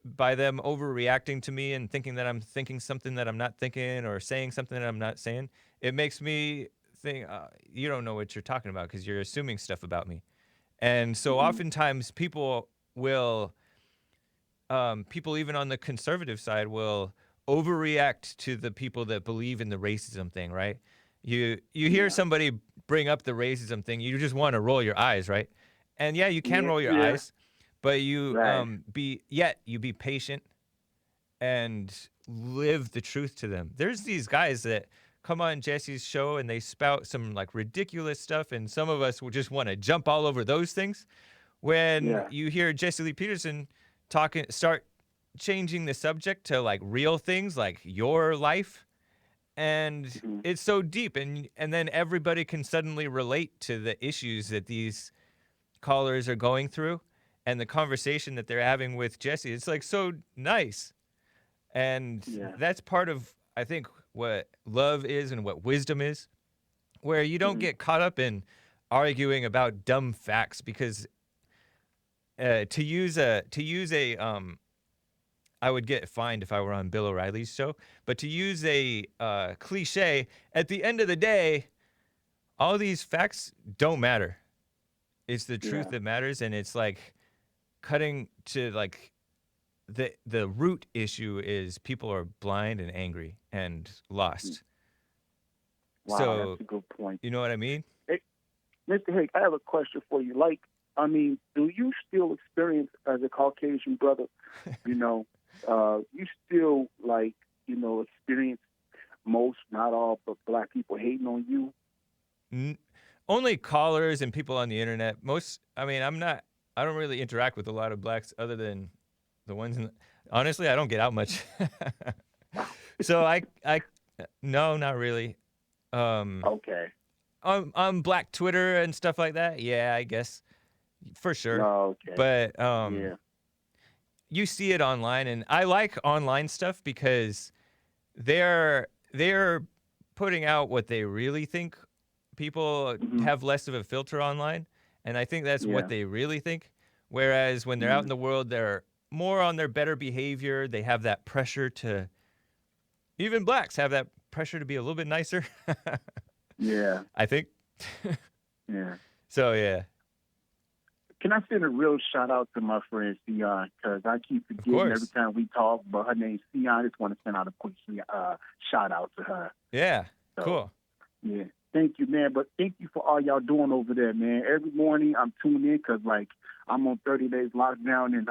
by them overreacting to me and thinking that I'm thinking something that I'm not thinking or saying something that I'm not saying, it makes me think, you don't know what you're talking about because you're assuming stuff about me. And so oftentimes people will, people even on the conservative side will overreact to the people that believe in the racism thing, right? You hear somebody bring up the racism thing, you just want to roll your eyes, right? And you can roll your eyes, but you be patient and live the truth to them. There's these guys that come on Jesse's show and they spout some like ridiculous stuff, and some of us will just want to jump all over those things. When you hear Jesse Lee Peterson start changing the subject to like real things like your life, and it's so deep, and then everybody can suddenly relate to the issues that these callers are going through, and the conversation that they're having with Jesse, it's like so nice. And that's part of, I think, what love is and what wisdom is, where you don't get caught up in arguing about dumb facts, because to use a I would get fined if I were on Bill O'Reilly's show, but to use a cliche, at the end of the day, all these facts don't matter. It's the truth that matters, and it's like cutting to like the root issue is people are blind and angry and lost. Wow, So, that's a good point. you know what I mean? Hey, Mr. Hake, I have a question for you. Like, I mean, do you still experience, as a Caucasian brother, you still, like, experience most, not all, but black people hating on you? Only callers and people on the internet. I don't really interact with a lot of blacks other than the ones honestly, I don't get out much. So no, not really. Okay. On Black Twitter and stuff like that, yeah, I guess for sure. Oh, okay. But you see it online, and I like online stuff because they're putting out what they really think. People have less of a filter online, and I think that's what they really think. Whereas when they're out in the world, they're more on their better behavior. They have that pressure to, even blacks have that pressure to be a little bit nicer. Yeah. I think. Yeah. So, yeah. Can I send a real shout out to my friend Sion? Because I keep forgetting every time we talk, but her name's Sion. I just want to send out a quick shout out to her. Yeah. So, cool. Yeah. Thank you, man. But thank you for all y'all doing over there, man. Every morning I'm tuning in because, like, I'm on 30 days lockdown in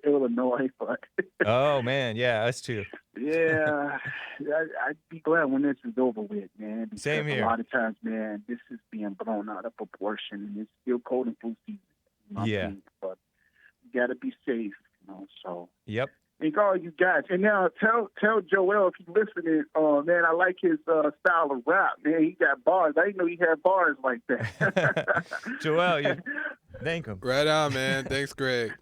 Illinois. But oh, man. Yeah, us too. Yeah. I'd be glad when this is over with, man. Because Same here. A lot of times, man, this is being blown out of proportion, and it's still cold and flu season. Yeah. But you got to be safe, so. Yep. And all you guys. And now tell Joel if he's listening, man, I like his style of rap, man. He got bars. I didn't know he had bars like that. Joel, you thank him. Right on, man. Thanks, Greg.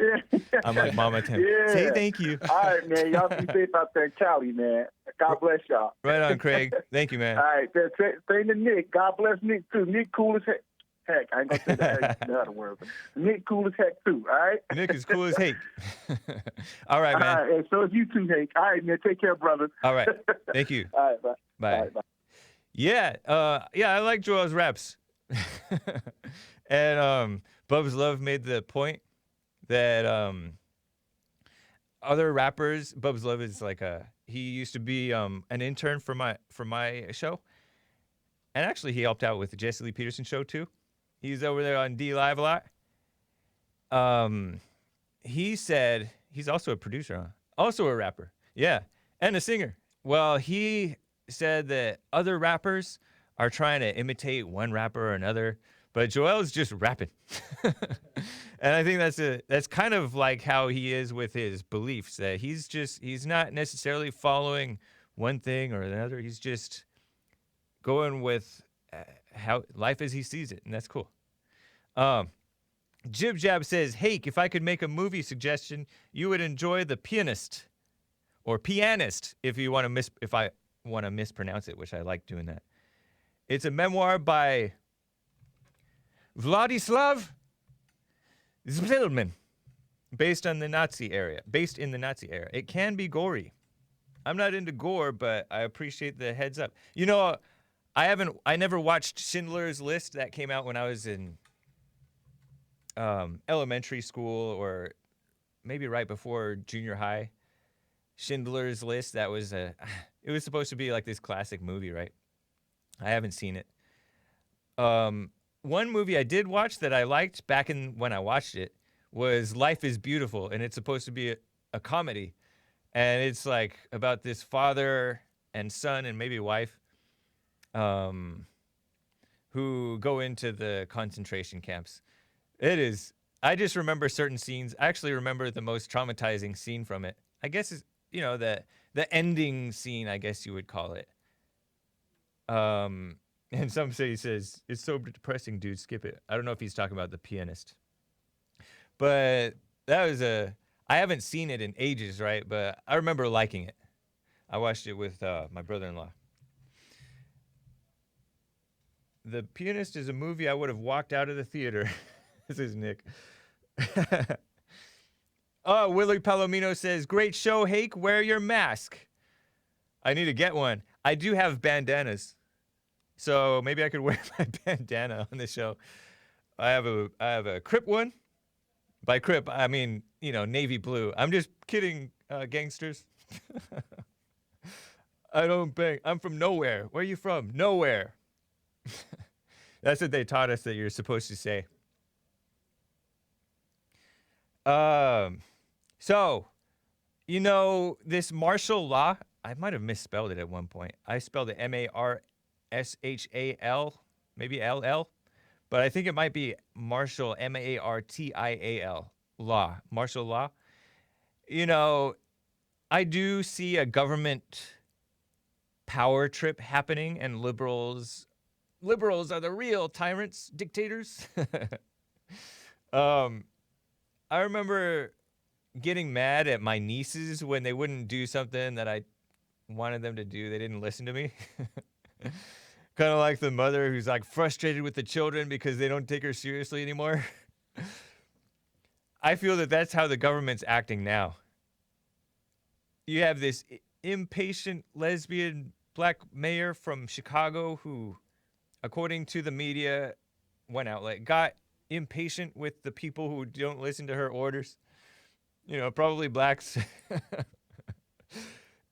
I'm like Mama Tim. Yeah. Say thank you. All right, man. Y'all be safe out there in Cali, man. God bless y'all. Right on, Craig. Thank you, man. All right. Say to Nick. God bless Nick, too. Nick cool as heck. I ain't going to say the other word, but Nick cool as heck, too, all right? Nick is cool as Hake. All right, man. All right, and so is you too, Hake. All right, man, take care, brother. All right. Thank you. All right, bye. Bye. All right, bye. Yeah, I like Joel's raps. And Bub's Love made the point that other rappers, Bub's Love is like he used to be an intern for my show. And actually he helped out with the Jesse Lee Peterson show too. He's over there on D Live a lot. He said he's also a producer, also a rapper. Yeah, and a singer. Well, he said that other rappers are trying to imitate one rapper or another, but Joel's just rapping. And I think that's kind of like how he is with his beliefs, that he's not necessarily following one thing or another. He's just going with how life as he sees it, and that's cool. Jib Jab says, Hake, if I could make a movie suggestion, you would enjoy The Pianist, or Pianist, if I want to mispronounce it, which I like doing that. It's a memoir by Vladislav Zbilman, based in the Nazi era. It can be gory. I'm not into gore, but I appreciate the heads up. I never watched Schindler's List. That came out when I was in elementary school, or maybe right before junior high. Schindler's List, it was supposed to be like this classic movie, right? I haven't seen it. One movie I did watch that I liked back when I watched it was Life is Beautiful, and it's supposed to be a comedy. And it's like about this father and son and maybe wife who go into the concentration camps. I just remember certain scenes. I actually remember the most traumatizing scene from it. I guess it's, the ending scene, I guess you would call it. And some say he says, it's so depressing, dude, skip it. I don't know if he's talking about The Pianist. But I haven't seen it in ages, right? But I remember liking it. I watched it with my brother-in-law. The Pianist is a movie I would have walked out of the theater. This is Nick. Oh, Willie Palomino says, great show, Hake. Wear your mask. I need to get one. I do have bandanas. So maybe I could wear my bandana on the show. I have a Crip one. By Crip, I mean, navy blue. I'm just kidding, gangsters. I don't bang. I'm from nowhere. Where are you from? Nowhere. That's what they taught us that you're supposed to say. So, this martial law, I might have misspelled it at one point. I spelled it M-A-R-S-H-A-L, maybe L-L. But I think it might be martial, M-A-R-T-I-A-L, law, martial law. I do see a government power trip happening, and liberals are the real tyrants, dictators. I remember getting mad at my nieces when they wouldn't do something that I wanted them to do. They didn't listen to me. Kind of like the mother who's like frustrated with the children because they don't take her seriously anymore. I feel that that's how the government's acting now. You have this impatient lesbian black mayor from Chicago who, according to the media, one outlet, got impatient with the people who don't listen to her orders. Probably blacks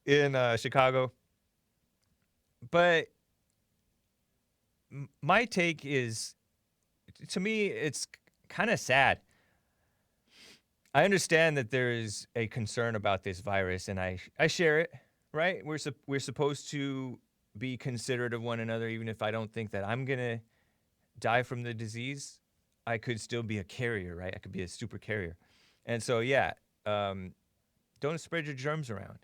in Chicago. But my take is, to me, it's kind of sad. I understand that there is a concern about this virus, and I share it, right? We're supposed to be considerate of one another, even if I don't think that I'm going to die from the disease. I could still be a carrier, right? I could be a super carrier. And so, yeah, don't spread your germs around.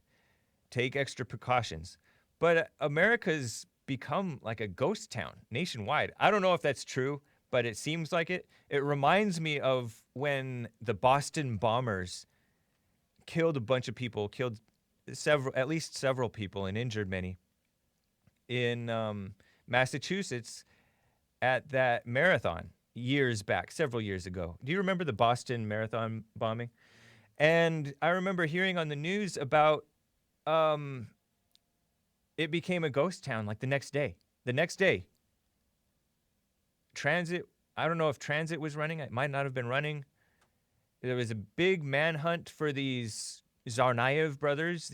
Take extra precautions. But America's become like a ghost town nationwide. I don't know if that's true, but it seems like it. It reminds me of when the Boston bombers killed a bunch of people, killed at least several people, and injured many in Massachusetts at that marathon years back, several years ago. Do you remember the Boston Marathon bombing? And I remember hearing on the news about it became a ghost town like the next day. The next day, transit, I don't know if transit was running. It might not have been running. There was a big manhunt for these Tsarnaev brothers.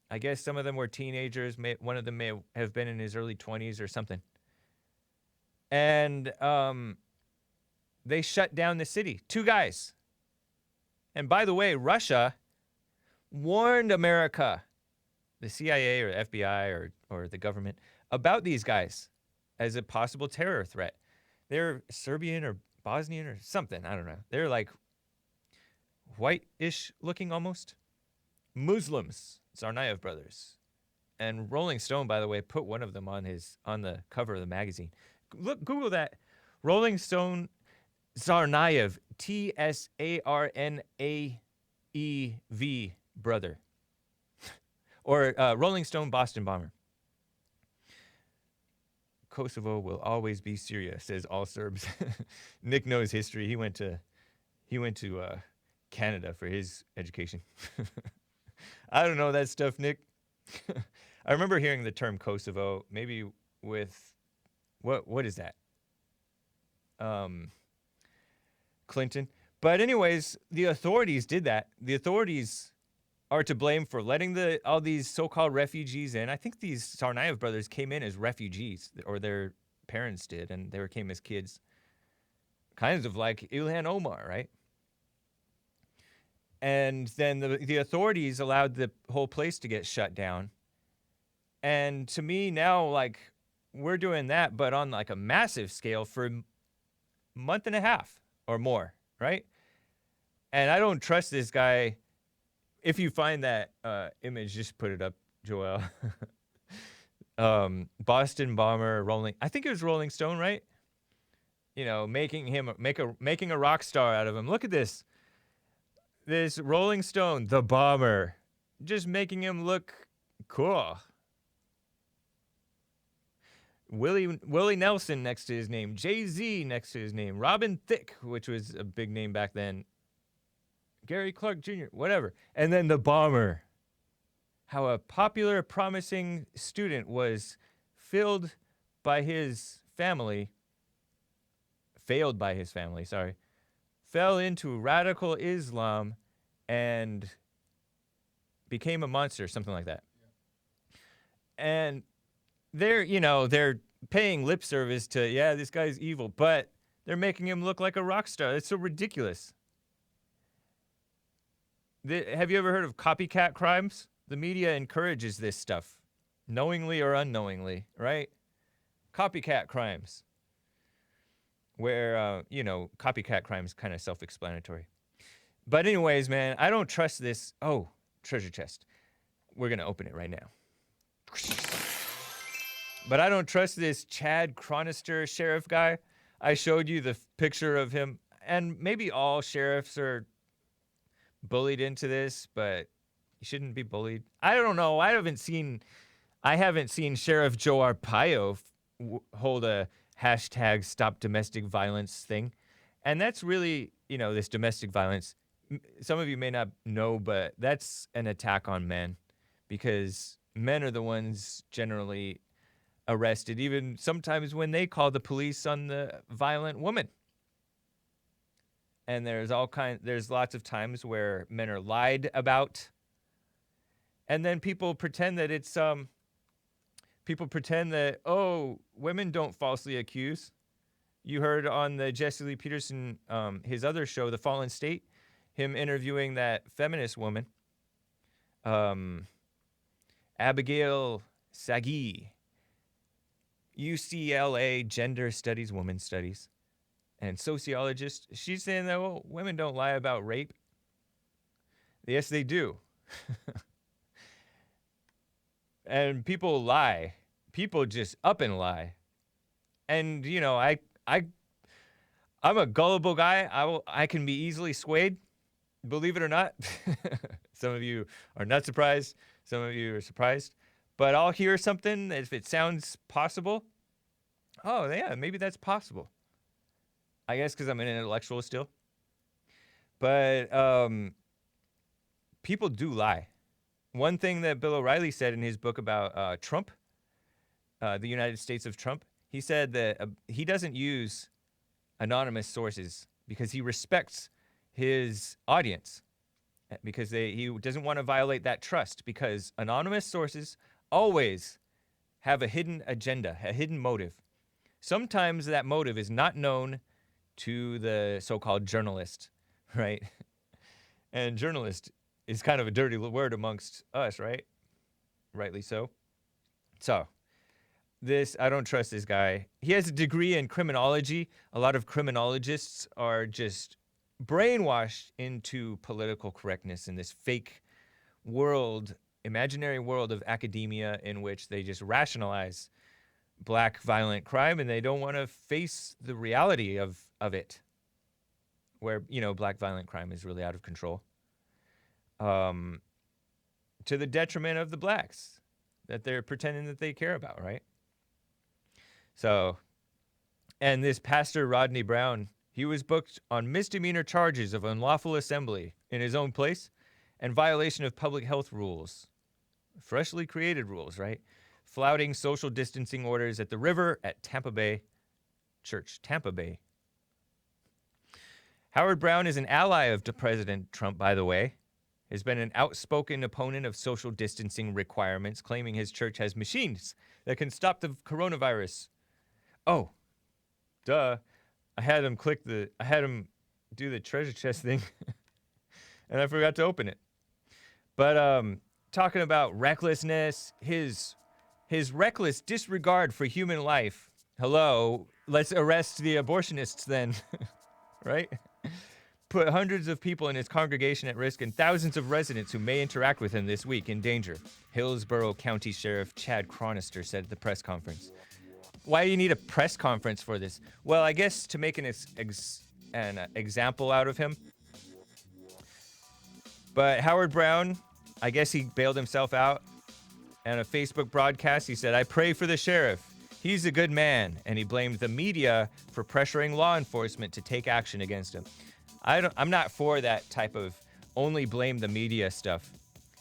I guess some of them were teenagers. One of them may have been in his early 20s or something. And they shut down the city. 2 guys. And by the way, Russia warned America, the CIA or FBI or the government, about these guys as a possible terror threat. They're Serbian or Bosnian or something. I don't know. They're like white-ish looking almost. Muslims, Tsarnaev brothers. And Rolling Stone, by the way, put one of them on the cover of the magazine. Look, Google that. Rolling Stone Tsarnaev, Tsarnaev brother. Or Rolling Stone Boston bomber. Kosovo will always be Syria, says all Serbs. Nick knows history. He went to Canada for his education. I don't know that stuff, Nick. I remember hearing the term Kosovo, maybe with what is that? Clinton. But anyways, the authorities did that. The authorities are to blame for letting all these so-called refugees in. I think these Tsarnaev brothers came in as refugees, or their parents did, and they came as kids. Kind of like Ilhan Omar, right? And then the authorities allowed the whole place to get shut down. And to me now, like, we're doing that, but on like a massive scale for a month and a half or more, right? And I don't trust this guy. If you find that image, just put it up, Joel. Boston bomber, I think it was Rolling Stone, right? Making a rock star out of him. Look at this. this Rolling Stone, the bomber, just making him look cool. Willie Nelson next to his name, Jay-Z next to his name, Robin Thicke, which was a big name back then, Gary Clark Jr., whatever. And then the bomber. How a popular, promising student was failed by his family, fell into radical Islam and became a monster, something like that. And they're paying lip service to, yeah, this guy's evil, but they're making him look like a rock star. It's so ridiculous. Have you ever heard of copycat crimes? The media encourages this stuff, knowingly or unknowingly, right? Copycat crimes, where, copycat crimes kind of self-explanatory. But anyways, man, I don't trust this. Oh, treasure chest. We're going to open it right now. But I don't trust this Chad Chronister sheriff guy. I showed you the picture of him, and maybe all sheriffs are bullied into this, but you shouldn't be bullied. I don't know. I haven't seen Sheriff Joe Arpaio hold a hashtag stop domestic violence thing. And that's really, this domestic violence. Some of you may not know, but that's an attack on men, because men are the ones generally arrested, even sometimes when they call the police on the violent woman. And there's lots of times where men are lied about. And then people pretend that women don't falsely accuse. You heard on the Jesse Lee Peterson, his other show, The Fallen State, him interviewing that feminist woman, Abigail Sagi, UCLA gender studies, women's studies, and sociologist. She's saying that, women don't lie about rape. Yes, they do. And people lie. People just up and lie. And, I'm a gullible guy. I can be easily swayed, believe it or not. Some of you are not surprised. Some of you are surprised. But I'll hear something, if it sounds possible. Oh, yeah, maybe that's possible. I guess because I'm an intellectual still. But people do lie. One thing that Bill O'Reilly said in his book about Trump, the United States of Trump, he said that he doesn't use anonymous sources because he respects his audience, because he doesn't want to violate that trust, because anonymous sources always have a hidden agenda, a hidden motive. Sometimes that motive is not known to the so-called journalist, right? And journalist is kind of a dirty word amongst us, right? Rightly so. So, I don't trust this guy. He has a degree in criminology. A lot of criminologists are just brainwashed into political correctness in this fake world, imaginary world of academia in which they just rationalize black violent crime, and they don't want to face the reality of it, where, black violent crime is really out of control. To the detriment of the blacks that they're pretending that they care about, right? So, and this Pastor Rodney Howard-Browne, he was booked on misdemeanor charges of unlawful assembly in his own place and violation of public health rules. Freshly created rules, right? Flouting social distancing orders at the river at Tampa Bay Church. Tampa Bay. Howard-Browne is an ally of President Trump, by the way. Has been an outspoken opponent of social distancing requirements, claiming his church has machines that can stop the coronavirus. Oh, duh. I had him do the treasure chest thing, and I forgot to open it. But talking about recklessness, his reckless disregard for human life. Hello, let's arrest the abortionists then, right? Put hundreds of people in his congregation at risk and thousands of residents who may interact with him this week in danger, Hillsborough County Sheriff Chad Chronister said at the press conference. Why do you need a press conference for this? Well, I guess to make an example out of him. But Howard-Browne, I guess he bailed himself out. On a Facebook broadcast, he said, "I pray for the sheriff. He's a good man." And he blamed the media for pressuring law enforcement to take action against him. I'm not for that type of only blame the media stuff.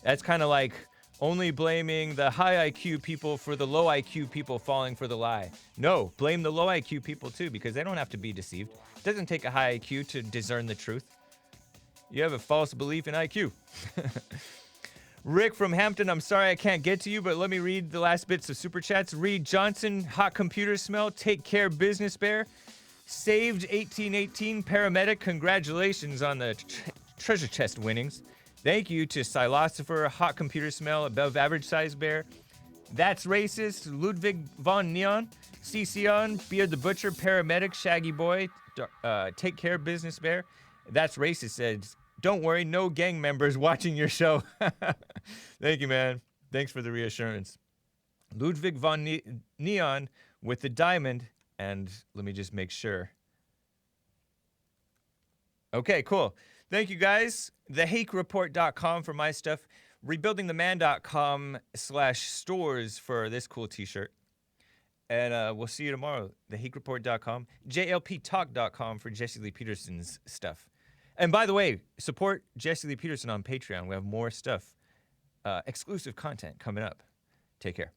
That's kind of like only blaming the high IQ people for the low IQ people falling for the lie. No, blame the low IQ people too, because they don't have to be deceived. It doesn't take a high IQ to discern the truth. You have a false belief in IQ. Rick from Hampton, I'm sorry I can't get to you, but let me read the last bits of Super Chats. Reed Johnson, hot computer smell, take care business bear. Saved 1818, paramedic, congratulations on the treasure chest winnings. Thank you to Silosopher, hot computer smell, above average size bear. That's racist, Ludwig von Neon, Ciceon, Beard the Butcher, paramedic, Shaggy Boy, take care business bear. That's racist says, don't worry, no gang members watching your show. Thank you, man. Thanks for the reassurance. Ludwig von Neon with the diamond. And let me just make sure. Okay, cool. Thank you, guys. TheHakeReport.com for my stuff. RebuildingTheMan.com/stores for this cool t-shirt. And we'll see you tomorrow. TheHakeReport.com. JLPTalk.com for Jesse Lee Peterson's stuff. And by the way, support Jesse Lee Peterson on Patreon. We have more stuff, exclusive content coming up. Take care.